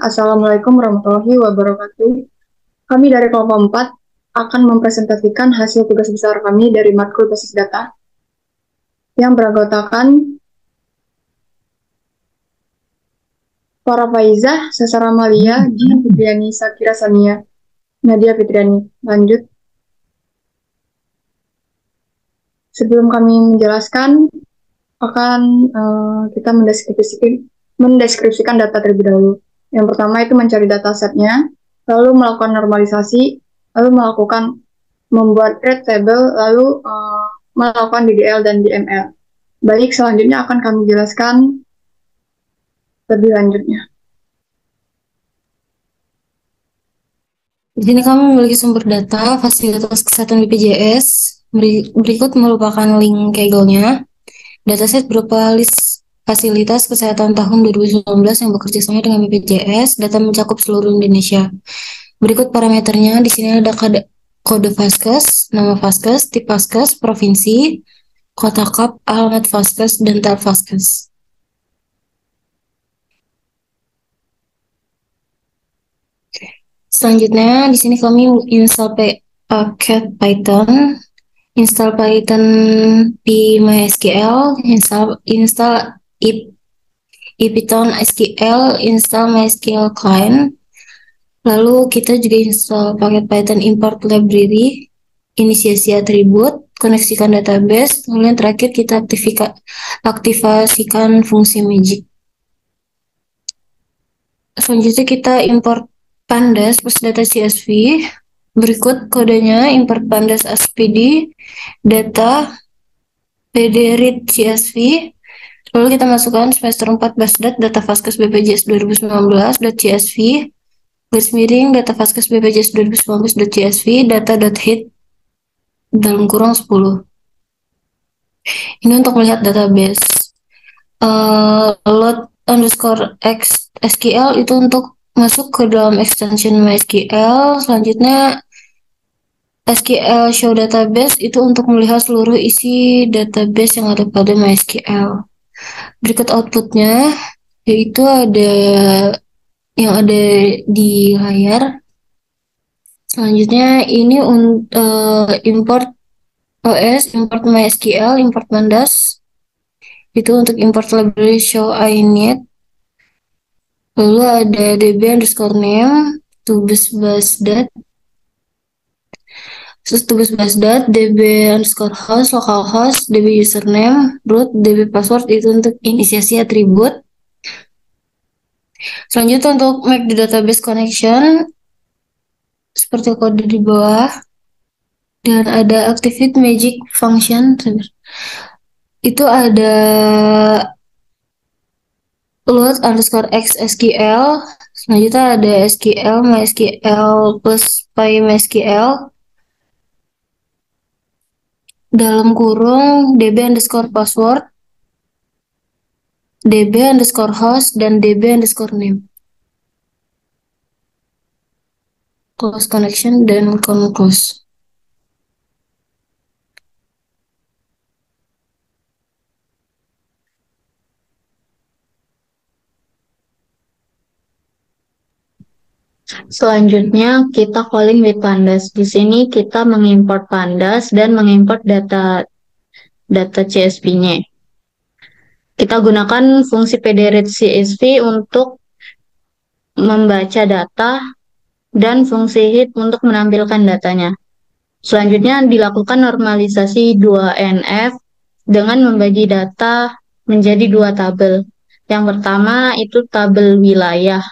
Assalamualaikum warahmatullahi wabarakatuh. Kami dari kelompok 4 akan mempresentasikan hasil tugas besar kami dari matkul basis data yang beranggotakan para Faizah, Sasara Malia, Jihan Fitriani, Sakira Sania, Nadia Fitriani. Lanjut. Sebelum kami menjelaskan, akan kita mendeskripsikan data terlebih dahulu. Yang pertama itu mencari datasetnya, lalu melakukan normalisasi, lalu membuat grade table, lalu melakukan DDL dan DML. Baik, selanjutnya akan kami jelaskan lebih lanjutnya. Di sini kami memiliki sumber data fasilitas kesehatan BPJS. Berikut merupakan link Kaggle-nya. Dataset berupa list fasilitas kesehatan tahun 2019 yang bekerja sama dengan BPJS. Data mencakup seluruh Indonesia. Berikut parameternya. Di sini ada kode Vaskes, nama Vaskes, tip Vaskes, provinsi, kota kap, alamat Vaskes, dan tab Vaskes. Selanjutnya, di sini kami install paket Python, install Python di MySQL, install Python SQL, install MySQL client. Lalu kita juga install paket Python import library, inisiasi atribut, koneksikan database, kemudian terakhir kita aktifasikan fungsi magic. Selanjutnya kita import pandas plus data CSV. Berikut kodenya import pandas SPD data PD read CSV. Lalu kita masukkan semester 4 basdat data Vaskes BPJS 2019.csv garis miring data Vaskes BPJS 2019.csv data.hit dalam kurung 10. Ini untuk melihat database. Load underscore x SQL itu untuk masuk ke dalam extension MySQL. Selanjutnya SQL show database itu untuk melihat seluruh isi database yang ada pada MySQL. Berikut outputnya, yaitu ada yang ada di layar. Selanjutnya ini import OS, import MySQL, import pandas. Itu untuk import library show init. Lalu ada db underscore name, tubes basdat, tubes basdat, db underscore host, localhost, db username, root, db password itu untuk inisiasi atribut. Selanjutnya untuk make the database connection, seperti kode di bawah, dan ada activate magic function, itu ada load underscore x SQL, selanjutnya ada SQL, MySQL plus PyMySQL, dalam kurung db underscore password, db underscore host, dan db underscore name. Close connection dan close. Selanjutnya kita calling with pandas. Di sini kita mengimport pandas dan mengimport data CSV-nya. Kita gunakan fungsi pdread CSV untuk membaca data dan fungsi hit untuk menampilkan datanya. Selanjutnya dilakukan normalisasi 2NF dengan membagi data menjadi dua tabel. Yang pertama itu tabel wilayah,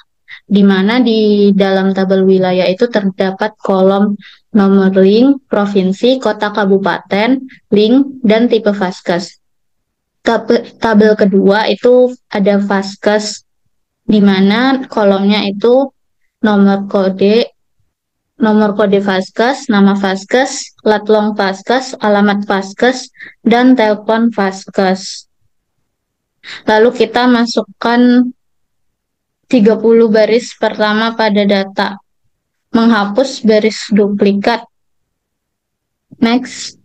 di mana di dalam tabel wilayah itu terdapat kolom nomor link, provinsi, kota, kabupaten, link, dan tipe Vaskes. Tabel kedua itu ada Vaskes, di mana kolomnya itu nomor kode Vaskes, nama Vaskes, latlong Vaskes, alamat Vaskes, dan telepon Vaskes. Lalu kita masukkan 30 baris pertama pada data, menghapus baris duplikat. Next.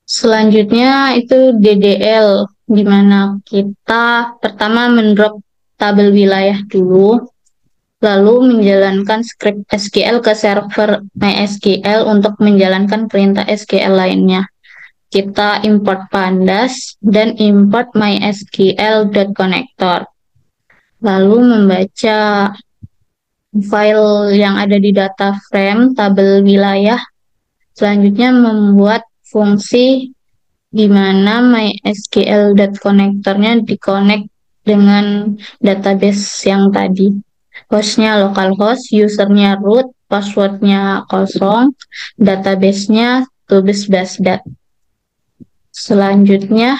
Selanjutnya itu DDL. di mana kita pertama mendrop tabel wilayah dulu, lalu menjalankan script SQL ke server MySQL untuk menjalankan perintah SQL lainnya. Kita import pandas dan import mysql.connector. Lalu membaca file yang ada di data frame tabel wilayah. Selanjutnya membuat fungsi di mana mysql.connectornya di-connect dengan database yang tadi. Hostnya localhost, usernya root, passwordnya kosong, database-nya tubes basdat. Selanjutnya,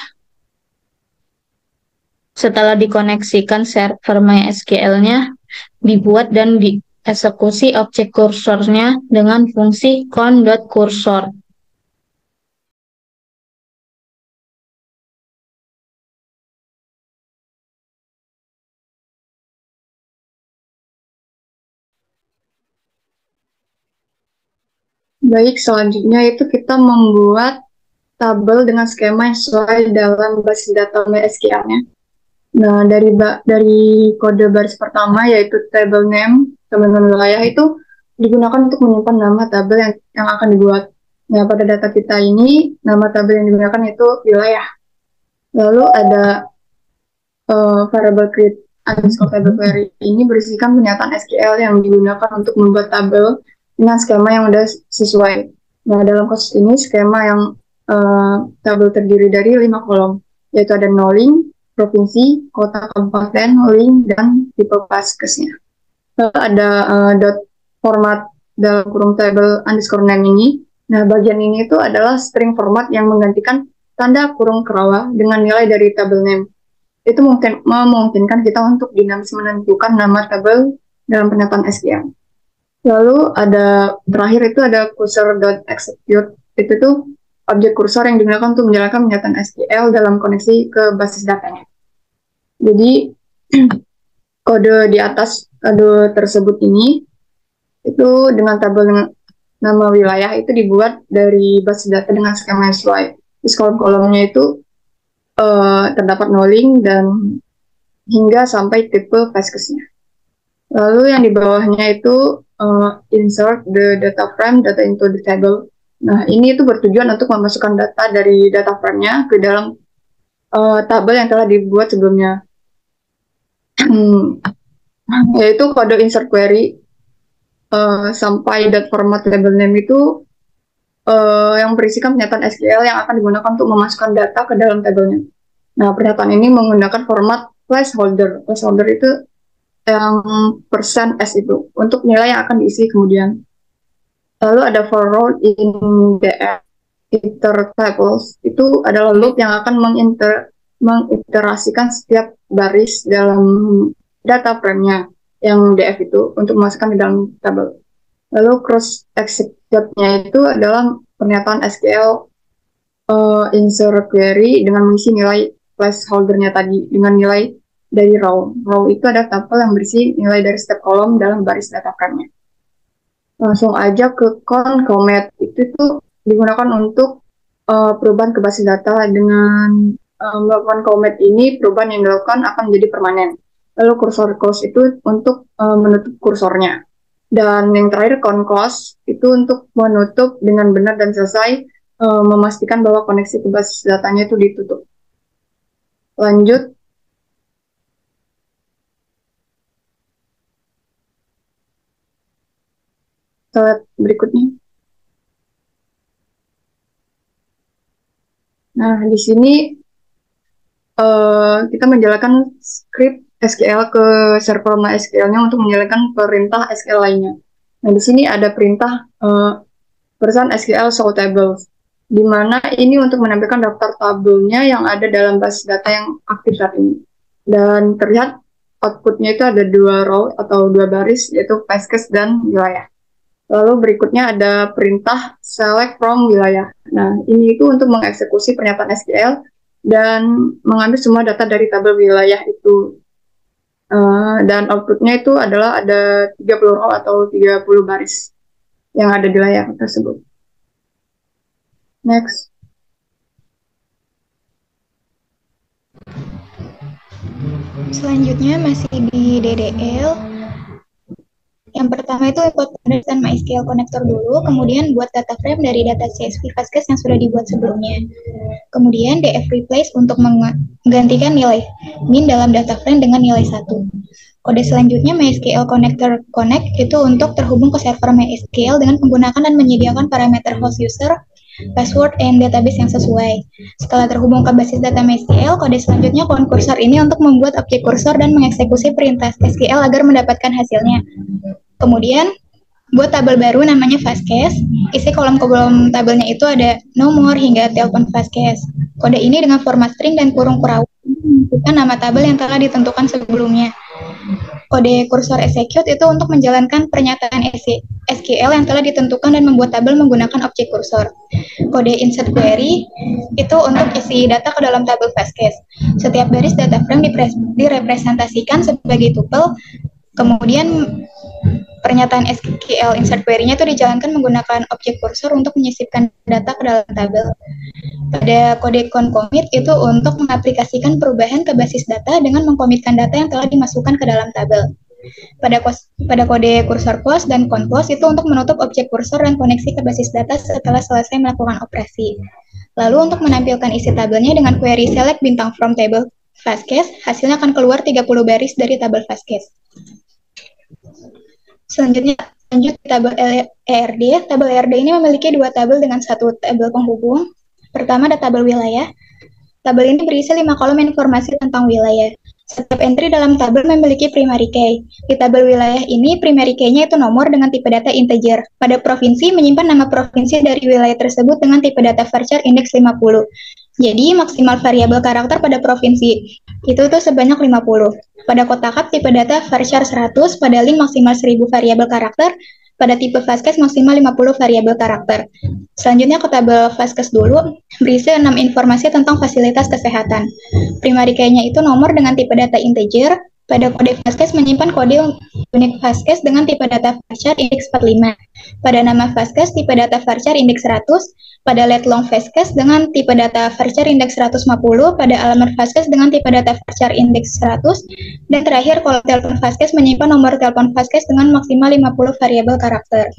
setelah dikoneksikan server MySQL-nya, dibuat dan dieksekusi objek kursornya dengan fungsi con.cursor. Baik, selanjutnya itu kita membuat tabel dengan skema yang sesuai dalam basis data MySQL-nya. Nah, dari kode baris pertama yaitu table name, teman-teman wilayah itu digunakan untuk menyimpan nama tabel yang akan dibuat. Nah, pada data kita ini, nama tabel yang digunakan itu wilayah. Lalu ada variable create underscore table query ini berisikan pernyataan SQL yang digunakan untuk membuat tabel dengan skema yang sudah sesuai. Nah, dalam kasus ini skema yang tabel terdiri dari 5 kolom, yaitu ada knowing, provinsi, kota, kabupaten, link, dan tipe paskesnya. Lalu ada dot format dalam kurung table underscore name ini. Nah, bagian ini itu adalah string format yang menggantikan tanda kurung kerawa dengan nilai dari tabel name. Itu memungkinkan kita untuk dinamis menentukan nama tabel dalam pernyataan SQL. Lalu ada terakhir itu ada cursor.execute. Itu tuh objek kursor yang digunakan untuk menjalankan pernyataan SQL dalam koneksi ke basis datanya. Jadi kode di atas kode tersebut ini itu dengan tabel nama wilayah itu dibuat dari basis data dengan skema sesuai. Terus kolom-kolomnya itu terdapat knowing dan hingga sampai tipe paskesnya. Lalu yang di bawahnya itu insert the data frame data into the table. Nah, ini itu bertujuan untuk memasukkan data dari data frame-nya ke dalam tabel yang telah dibuat sebelumnya. Yaitu kode insert query sampai format table name itu yang berisikan pernyataan SQL yang akan digunakan untuk memasukkan data ke dalam tabelnya. Nah, pernyataan ini menggunakan format placeholder. Placeholder itu yang %s itu untuk nilai yang akan diisi kemudian. Lalu ada for row in df iter tables, itu adalah loop yang akan mengiterasikan setiap baris dalam data frame-nya yang df itu untuk memasukkan ke dalam tabel. Lalu cross execute-nya itu adalah pernyataan SQL insert query dengan mengisi nilai placeholder-nya tadi dengan nilai dari row. Row itu ada tabel yang berisi nilai dari setiap kolom dalam baris data frame-nya. Langsung aja ke concatenate. Itu tuh digunakan untuk perubahan ke basis data. Dengan melakukan comment ini, perubahan yang dilakukan akan menjadi permanen. Lalu cursor close itu untuk menutup kursornya. Dan yang terakhir conclose itu untuk menutup dengan benar dan selesai, memastikan bahwa koneksi ke basis datanya itu ditutup. Lanjut. Slide berikutnya. Nah, di sini kita menjalankan script SQL ke server MySQL-nya untuk menjalankan perintah SQL lainnya. Nah, di sini ada perintah pesan SQL show tables, di mana ini untuk menampilkan daftar tabelnya yang ada dalam basis data yang aktif saat ini. Dan terlihat outputnya itu ada 2 row atau 2 baris, yaitu paskes dan wilayah. Lalu berikutnya ada perintah select from wilayah. Nah, ini itu untuk mengeksekusi pernyataan SQL dan mengambil semua data dari tabel wilayah itu. Dan outputnya itu adalah ada 30 row atau 30 baris yang ada di layar tersebut. Next. Selanjutnya masih di DDL. Yang pertama itu import pandas dan MySQL connector dulu, kemudian buat data frame dari data CSV Fastcase yang sudah dibuat sebelumnya. Kemudian df replace untuk menggantikan nilai min dalam data frame dengan nilai 1. Kode selanjutnya MySQL connector connect itu untuk terhubung ke server MySQL dengan menggunakan dan menyediakan parameter host user, password, and database yang sesuai. Setelah terhubung ke basis data MySQL, kode selanjutnya concursor ini untuk membuat objek kursor dan mengeksekusi perintah SQL agar mendapatkan hasilnya. Kemudian buat tabel baru namanya Fastcase. Isi kolom-kolom tabelnya itu ada nomor hingga telepon Fastcase. Kode ini dengan format string dan kurung kurawal menunjukkan nama tabel yang telah ditentukan sebelumnya. Kode kursor execute itu untuk menjalankan pernyataan SQL yang telah ditentukan dan membuat tabel menggunakan objek kursor. Kode insert query itu untuk isi data ke dalam tabel Fastcase. Setiap baris data frame direpresentasikan sebagai tuple. Kemudian pernyataan SQL insert query-nya itu dijalankan menggunakan objek kursor untuk menyisipkan data ke dalam tabel. Pada kode concommit itu untuk mengaplikasikan perubahan ke basis data dengan mengkomitkan data yang telah dimasukkan ke dalam tabel. Pada kode kursor close dan conClose itu untuk menutup objek kursor dan koneksi ke basis data setelah selesai melakukan operasi. Lalu untuk menampilkan isi tabelnya dengan query select bintang from table Fastcase, hasilnya akan keluar 30 baris dari tabel Fastcase. Selanjutnya lanjut tabel ERD. Tabel ERD ini memiliki dua tabel dengan satu tabel penghubung. Pertama ada tabel wilayah. Tabel ini berisi 5 kolom informasi tentang wilayah. Setiap entry dalam tabel memiliki primary key. Di tabel wilayah ini, primary key-nya itu nomor dengan tipe data integer. Pada provinsi, menyimpan nama provinsi dari wilayah tersebut dengan tipe data varchar indeks 50. Jadi, maksimal variabel karakter pada provinsi itu sebanyak 50. Pada kotak hub, tipe data varchar 100, pada link maksimal 1000 variabel karakter, pada tipe Fastcase maksimal 50 variabel karakter. Selanjutnya ke tabel Fastcase dulu, berisi 6 informasi tentang fasilitas kesehatan. Primary key-nya itu nomor dengan tipe data integer. Pada kode Fastcase menyimpan kode unik Fastcase dengan tipe data varchar indeks 45. Pada nama Fastcase tipe data varchar indeks 100. Pada let long Fastcase dengan tipe data varchar indeks 150. Pada alamat Fastcase dengan tipe data varchar indeks 100. Dan terakhir kalau telepon Fastcase menyimpan nomor telepon Fastcase dengan maksimal 50 variabel karakter.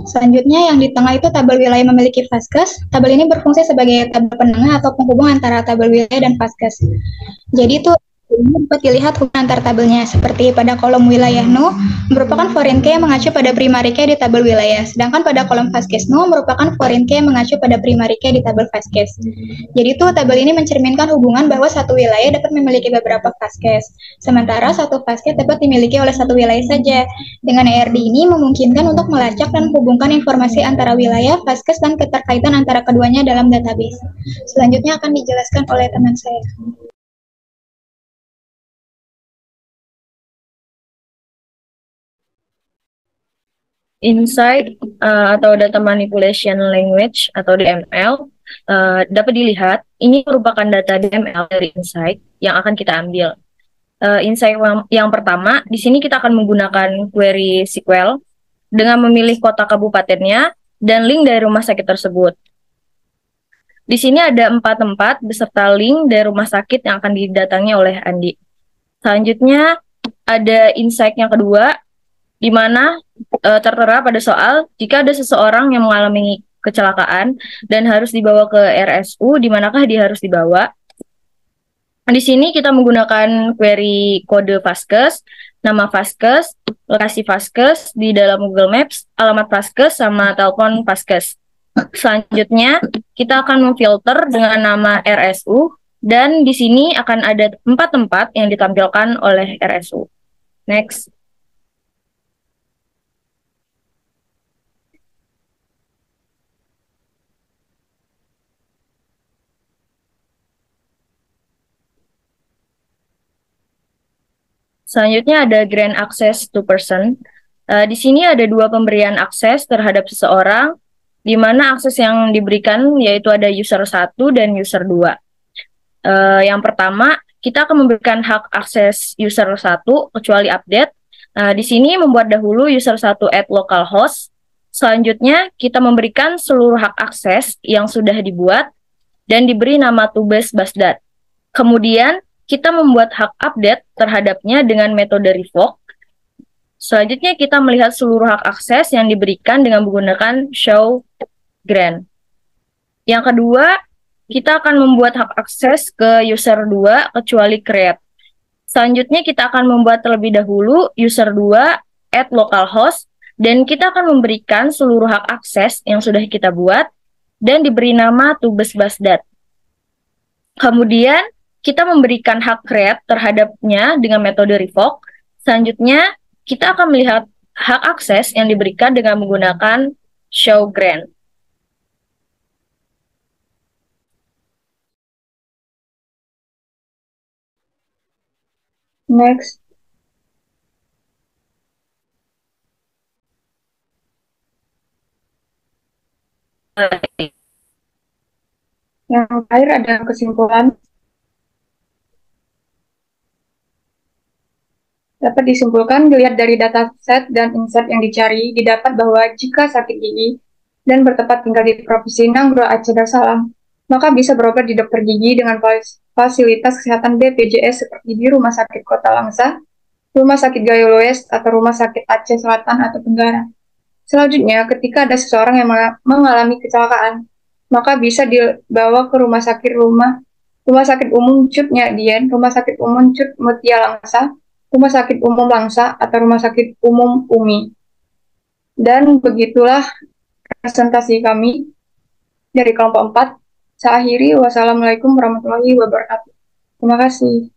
Selanjutnya yang di tengah itu tabel wilayah memiliki Fastcase. Tabel ini berfungsi sebagai tabel penengah atau penghubung antara tabel wilayah dan Fastcase. Jadi itu ini dapat dilihat hubungan antar tabelnya, seperti pada kolom wilayah no merupakan foreign key yang mengacu pada primary key di tabel wilayah, sedangkan pada kolom Fastcase no merupakan foreign key yang mengacu pada primary key di tabel Fastcase. Jadi itu tabel ini mencerminkan hubungan bahwa satu wilayah dapat memiliki beberapa Fastcase, sementara satu Fastcase dapat dimiliki oleh satu wilayah saja. Dengan ERD ini memungkinkan untuk melacak dan menghubungkan informasi antara wilayah, Fastcase, dan keterkaitan antara keduanya dalam database. Selanjutnya akan dijelaskan oleh teman saya. Insight atau Data Manipulation Language atau DML dapat dilihat ini merupakan data DML dari Insight yang akan kita ambil. Insight yang pertama, di sini kita akan menggunakan query SQL dengan memilih kota kabupatennya dan link dari rumah sakit tersebut. Di sini ada 4 tempat beserta link dari rumah sakit yang akan didatangi oleh Andi. Selanjutnya ada insight yang kedua, di mana tertera pada soal jika ada seseorang yang mengalami kecelakaan dan harus dibawa ke RSU, di manakah dia harus dibawa. Di sini kita menggunakan query kode Fastcase, nama Fastcase, lokasi Fastcase di dalam Google Maps, alamat Fastcase, sama telepon Fastcase. Selanjutnya kita akan memfilter dengan nama RSU, dan di sini akan ada 4 tempat yang ditampilkan oleh RSU. Next. Selanjutnya ada grant access to person. Di sini ada 2 pemberian akses terhadap seseorang, di mana akses yang diberikan yaitu ada user 1 dan user 2. Yang pertama, kita akan memberikan hak akses user 1 kecuali update. Di sini membuat dahulu user 1 add localhost. Selanjutnya, kita memberikan seluruh hak akses yang sudah dibuat dan diberi nama tubes basdat. Kemudian, kita membuat hak update terhadapnya dengan metode revoke. Selanjutnya kita melihat seluruh hak akses yang diberikan dengan menggunakan show grant. Yang kedua, kita akan membuat hak akses ke user 2 kecuali create. Selanjutnya kita akan membuat terlebih dahulu user 2 add localhost dan kita akan memberikan seluruh hak akses yang sudah kita buat dan diberi nama tubes-basdat. Kemudian kita memberikan hak create terhadapnya dengan metode revoke. Selanjutnya kita akan melihat hak akses yang diberikan dengan menggunakan show grant. Next. Yang terakhir ada kesimpulan. Dapat disimpulkan dilihat dari dataset dan insight yang dicari, didapat bahwa jika sakit gigi dan bertempat tinggal di Provinsi Nanggro Aceh Darussalam, maka bisa berobat di dokter gigi dengan fasilitas kesehatan BPJS seperti di Rumah Sakit Kota Langsa, Rumah Sakit Gayo-Loes, atau Rumah Sakit Aceh Selatan atau Tenggara. Selanjutnya, ketika ada seseorang yang mengalami kecelakaan, maka bisa dibawa ke Rumah Sakit Umum Cut Nyak Dien, Rumah Sakit Umum Cut Mutia Langsa, Rumah Sakit Umum Langsa, atau Rumah Sakit Umum UMI. Dan begitulah presentasi kami dari kelompok 4. Saya akhiri, wassalamualaikum warahmatullahi wabarakatuh. Terima kasih.